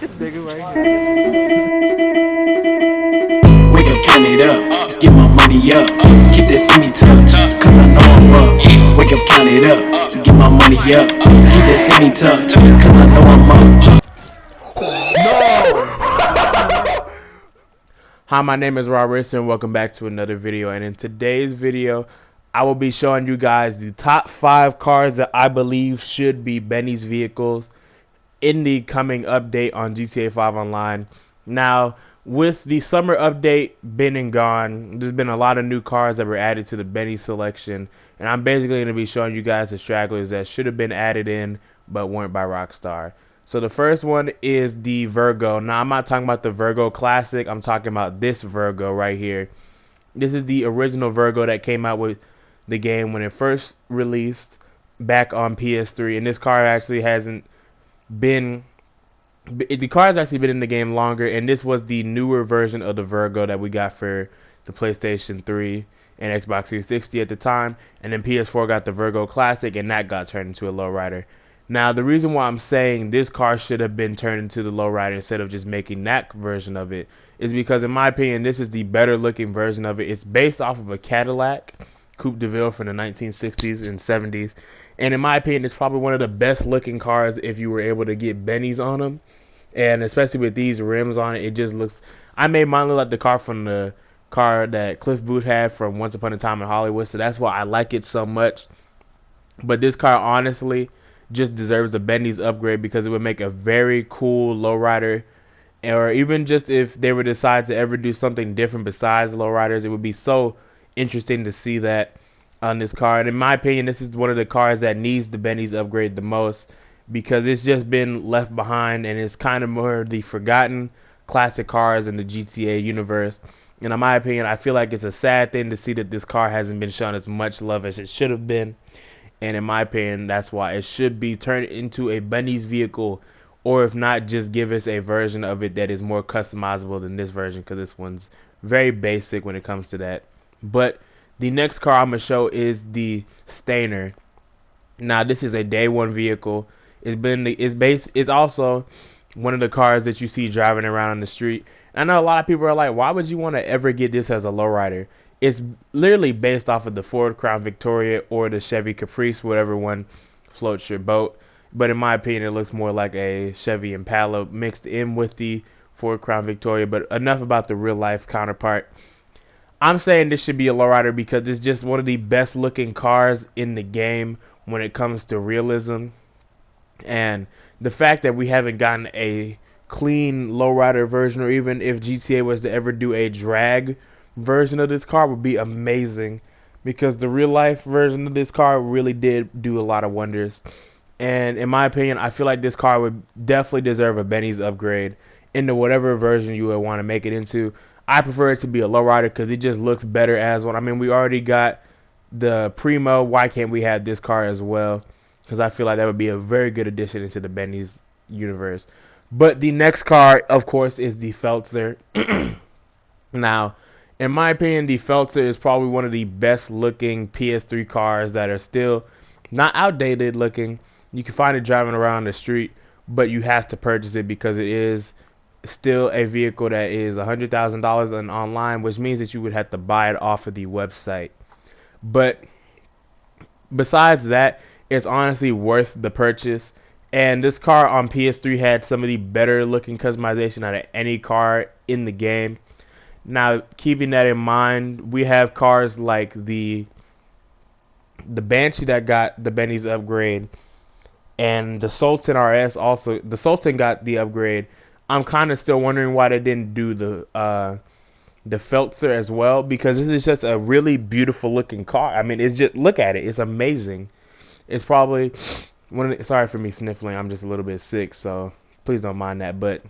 This nigga right here. Wake up, count it up, get my money up, keep that semi tuck, cause I know I'm up. Wake up, count it up, get my money up, keep that semi tuck, cause I know I'm up. No! Hi, my name is Rob Racer and welcome back to another video. And in today's video, I will be showing you guys the top 5 cars that I believe should be Benny's vehicles in the coming update on GTA 5 Online. Now, with the summer update been and gone, there's been a lot of new cars that were added to the Benny selection, and I'm basically going to be showing you guys the stragglers that should have been added in but weren't by Rockstar. So the first one is the Virgo. Now, I'm not talking about the Virgo Classic, I'm talking about this Virgo right here. This is the original Virgo that came out with the game when it first released back on PS3, and this car actually hasn't been the car has actually been in the game longer, and this was the newer version of the Virgo that we got for the PlayStation 3 and Xbox 360 at the time, and then PS4 got the Virgo Classic, and that got turned into a lowrider. Now, the reason why I'm saying this car should have been turned into the lowrider instead of just making that version of it is because, in my opinion, this is the better looking version of it. It's based off of a Cadillac Coupe de Ville from the 1960s and 70s, and in my opinion, it's probably one of the best looking cars if you were able to get Bennies on them. And especially with these rims on it, it just looks. I made mine look like the car from the car that Cliff Booth had from Once Upon a Time in Hollywood, so that's why I like it so much. But this car honestly just deserves a Bentley's upgrade because it would make a very cool lowrider. Or even just if they would decide to ever do something different besides lowriders, it would be so interesting to see that on this car. And in my opinion, this is one of the cars that needs the Bentley's upgrade the most because it's just been left behind and it's kind of more the forgotten classic cars in the GTA universe. And in my opinion, I feel like it's a sad thing to see that this car hasn't been shown as much love as it should have been. And in my opinion, that's why it should be turned into a Benny's vehicle, or if not, just give us a version of it that is more customizable than this version, because this one's very basic when it comes to that. But the next car I'm gonna show is the Stainer. Now, this is a day one vehicle. It's also one of the cars that you see driving around on the street. I know a lot of people are like, why would you want to ever get this as a lowrider? It's literally based off of the Ford Crown Victoria or the Chevy Caprice, whatever one floats your boat. But in my opinion, it looks more like a Chevy Impala mixed in with the Ford Crown Victoria. But enough about the real life counterpart. I'm saying this should be a lowrider because it's just one of the best looking cars in the game when it comes to realism. And the fact that we haven't gotten a clean lowrider version, or even if GTA was to ever do a drag version of this car, would be amazing because the real life version of this car really did do a lot of wonders. And in my opinion, I feel like this car would definitely deserve a Benny's upgrade into whatever version you would want to make it into. I prefer it to be a lowrider because it just looks better as one. I mean, we already got the Primo. Why can't we have this car as well? Because I feel like that would be a very good addition into the Benny's universe. But the next car, of course, is the Feltzer. Now, in my opinion, the Feltzer is probably one of the best looking PS3 cars that are still not outdated looking. You can find it driving around the street, but you have to purchase it because it is still a vehicle that is $100,000 and online, which means that you would have to buy it off of the website. But besides that, it's honestly worth the purchase. And this car on PS3 had some of the better looking customization out of any car in the game. Now, keeping that in mind, we have cars like the Banshee that got the Benny's upgrade, and the Sultan RS also. The Sultan got the upgrade. I'm kind of still wondering why they didn't do the Feltzer as well, because this is just a really beautiful looking car. I mean, it's just, look at it, it's amazing. It's probably sorry for me sniffling, I'm just a little bit sick, so please don't mind that. But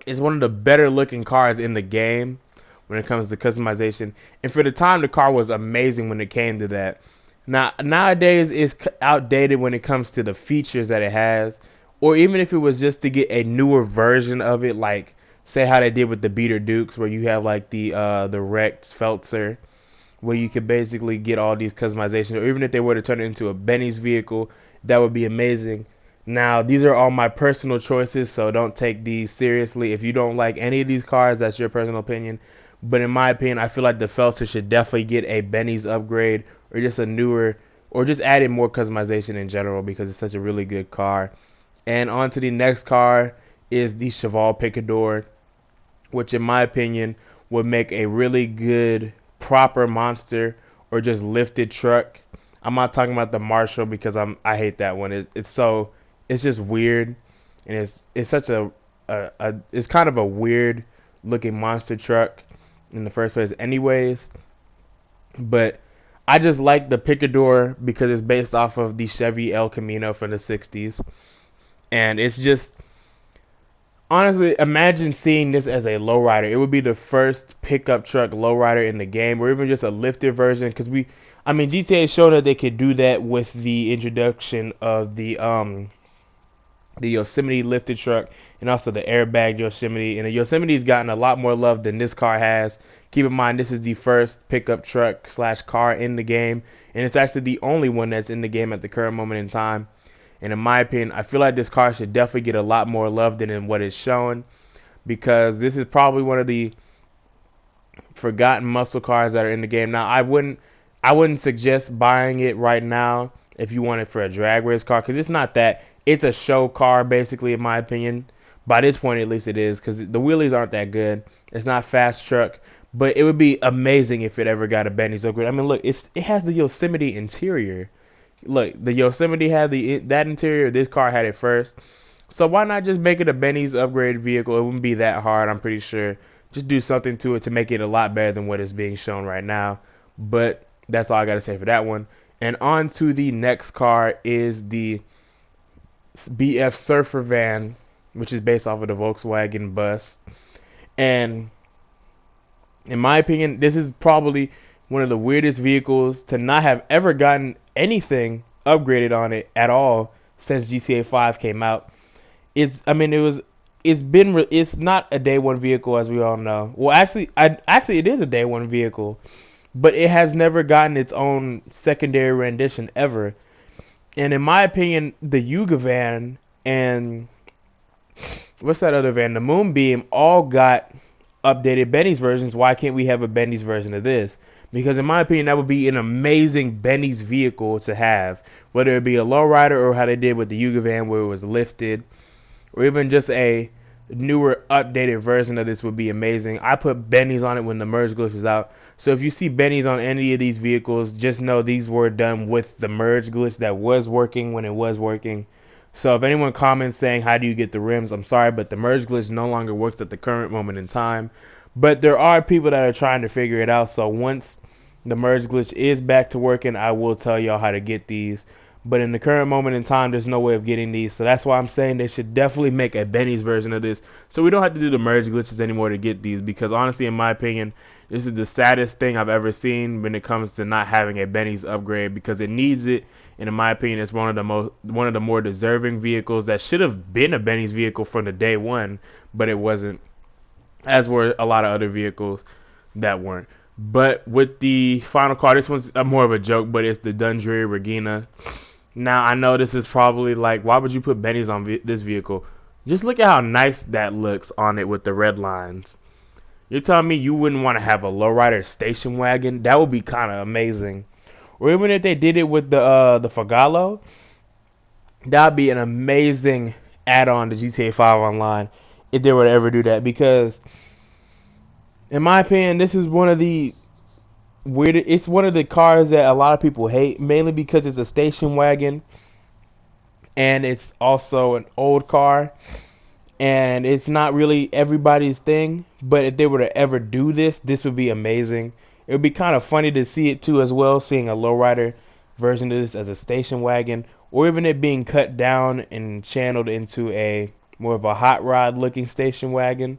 it's one of the better looking cars in the game when it comes to customization. And for the time, the car was amazing when it came to that. Now, nowadays, it's outdated when it comes to the features that it has. Or even if it was just to get a newer version of it, like, say how they did with the Beater Dukes, where you have, like, the Rex Feltzer, where you could basically get all these customizations. Or even if they were to turn it into a Benny's vehicle, that would be amazing. Now, these are all my personal choices, so don't take these seriously. If you don't like any of these cars, that's your personal opinion. But in my opinion, I feel like the Feltzer should definitely get a Benny's upgrade or just a newer, or just add in more customization in general because it's such a really good car. And on to the next car is the Cheval Piccador, which in my opinion would make a really good proper monster or just lifted truck. I'm not talking about the Marshall because I hate that one. It's just weird, and it's such a it's kind of a weird looking monster truck in the first place anyways. But I just like the Picador because it's based off of the Chevy El Camino from the 60s, and it's just honestly, imagine seeing this as a lowrider. It would be the first pickup truck lowrider in the game, or even just a lifted version. Because I mean, GTA showed that they could do that with the introduction of the Yosemite lifted truck and also the airbag Yosemite. And the Yosemite's gotten a lot more love than this car has. Keep in mind, this is the first pickup truck slash car in the game, and it's actually the only one that's in the game at the current moment in time. And in my opinion, I feel like this car should definitely get a lot more love than in what it's shown, because this is probably one of the forgotten muscle cars that are in the game. Now, I wouldn't suggest buying it right now if you want it for a drag race car, because it's not that. It's a show car, basically, in my opinion. By this point, at least it is, because the wheelies aren't that good. It's not fast truck, but it would be amazing if it ever got a Benny's upgrade. I mean, look, it has the Yosemite interior. Look, the Yosemite had that interior. This car had it first. So why not just make it a Benny's upgrade vehicle? It wouldn't be that hard, I'm pretty sure. Just do something to it to make it a lot better than what is being shown right now. But that's all I got to say for that one. And on to the next car is the BFSurfer van, which is based off of the Volkswagen bus. And in my opinion, this is probably one of the weirdest vehicles to not have ever gotten anything upgraded on it at all since GTA 5 came out. It's not a day one vehicle, as we all know. Well, actually it is a day one vehicle, but it has never gotten its own secondary rendition ever. And in my opinion, the Yuga van and what's that other van, the Moonbeam, all got updated Benny's versions. Why can't we have a Benny's version of this? Because in my opinion, that would be an amazing Benny's vehicle to have, whether it be a lowrider or how they did with the Yuga van where it was lifted, or even just a newer, updated version of this would be amazing. I put Benny's on it when the merge glitch was out. So if you see Benny's on any of these vehicles, just know these were done with the merge glitch that was working when it was working. So if anyone comments saying, how do you get the rims? I'm sorry, but the merge glitch no longer works at the current moment in time. But there are people that are trying to figure it out. So once the merge glitch is back to working, I will tell y'all how to get these. But in the current moment in time, there's no way of getting these. So that's why I'm saying they should definitely make a Benny's version of this, so we don't have to do the merge glitches anymore to get these. Because honestly, in my opinion, this is the saddest thing I've ever seen when it comes to not having a Benny's upgrade, because it needs it. And in my opinion, it's one of the more deserving vehicles that should have been a Benny's vehicle from the day one, but it wasn't, as were a lot of other vehicles that weren't. But with the final car, this one's more of a joke, but it's the Dunder Regina. Now, I know this is probably like, why would you put Benny's on this vehicle? Just look at how nice that looks on it with the red lines. You're telling me you wouldn't want to have a lowrider station wagon? That would be kind of amazing. Or even if they did it with the Fagalo, that would be an amazing add-on to GTA 5 Online if they were to ever do that. Because, in my opinion, this is one of the it's one of the cars that a lot of people hate, mainly because it's a station wagon and it's also an old car and it's not really everybody's thing. But if they were to ever do this, this would be amazing. It would be kind of funny to see it too as well, seeing a lowrider version of this as a station wagon, or even it being cut down and channeled into a more of a hot rod looking station wagon.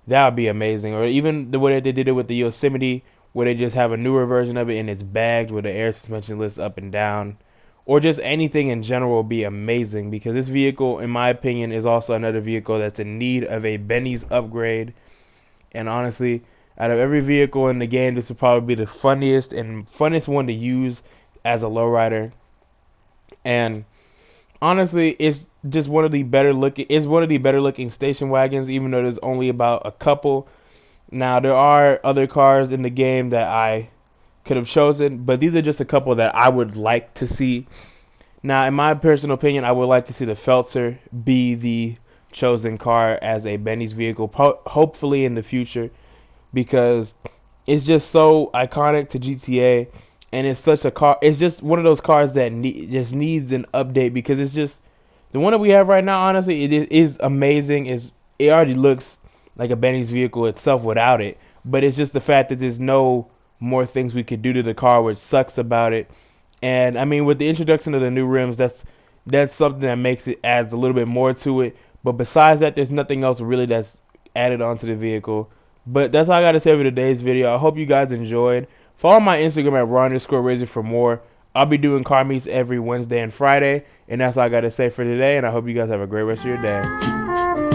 That would be amazing. Or even the way they did it with the Yosemite, where they just have a newer version of it and it's bagged with the air suspension lifts up and down, or just anything in general will be amazing. Because this vehicle, in my opinion, is also another vehicle that's in need of a Benny's upgrade. And honestly, out of every vehicle in the game, this would probably be the funniest one to use as a lowrider. And honestly, just one of the better looking. It's one of the better looking station wagons, even though there's only about a couple. Now there are other cars in the game that I could have chosen, but these are just a couple that I would like to see. Now, in my personal opinion, I would like to see the Feltzer be the chosen car as a Benny's vehicle, hopefully in the future, because it's just so iconic to GTA, and it's such a car. It's just one of those cars that just needs an update, because it's just the one that we have right now. Honestly, is amazing. It already looks like a Benny's vehicle itself without it, but it's just the fact that there's no more things we could do to the car, which sucks about it. And I mean, with the introduction of the new rims, that's something that makes it adds a little bit more to it. But besides that, there's nothing else really that's added onto the vehicle. But that's all I got to say for today's video. I hope you guys enjoyed. Follow my Instagram at raw_razor for more. I'll be doing car meets every Wednesday and Friday. And that's all I got to say for today. And I hope you guys have a great rest of your day.